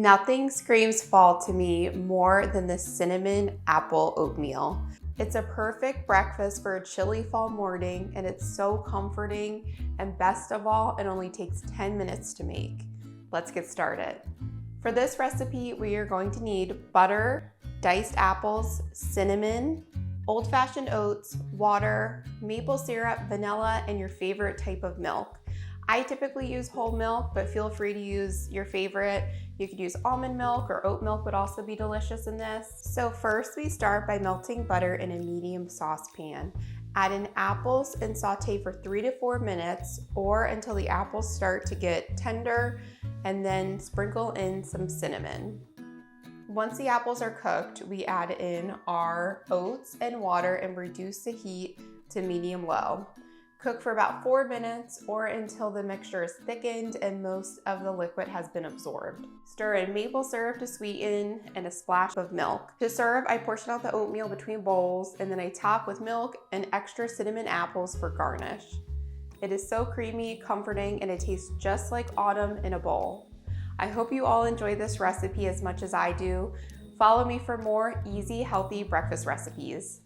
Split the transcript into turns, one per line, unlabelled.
Nothing screams fall to me more than the cinnamon apple oatmeal. It's a perfect breakfast for a chilly fall morning, and it's so comforting, and best of all, it only takes 10 minutes to make. Let's get started. For this recipe, we are going to need butter, diced apples, cinnamon, old-fashioned oats, water, maple syrup, vanilla, and your favorite type of milk. I typically use whole milk, but feel free to use your favorite. You could use almond milk, or oat milk would also be delicious in this. So first we start by melting butter in a medium saucepan. Add in apples and saute for 3 to 4 minutes or until the apples start to get tender, and then sprinkle in some cinnamon. Once the apples are cooked, we add in our oats and water and reduce the heat to medium-low. Cook for about 4 minutes or until the mixture is thickened and most of the liquid has been absorbed. Stir in maple syrup to sweeten and a splash of milk. To serve, I portion out the oatmeal between bowls and then I top with milk and extra cinnamon apples for garnish. It is so creamy, comforting, and it tastes just like autumn in a bowl. I hope you all enjoy this recipe as much as I do. Follow me for more easy, healthy breakfast recipes.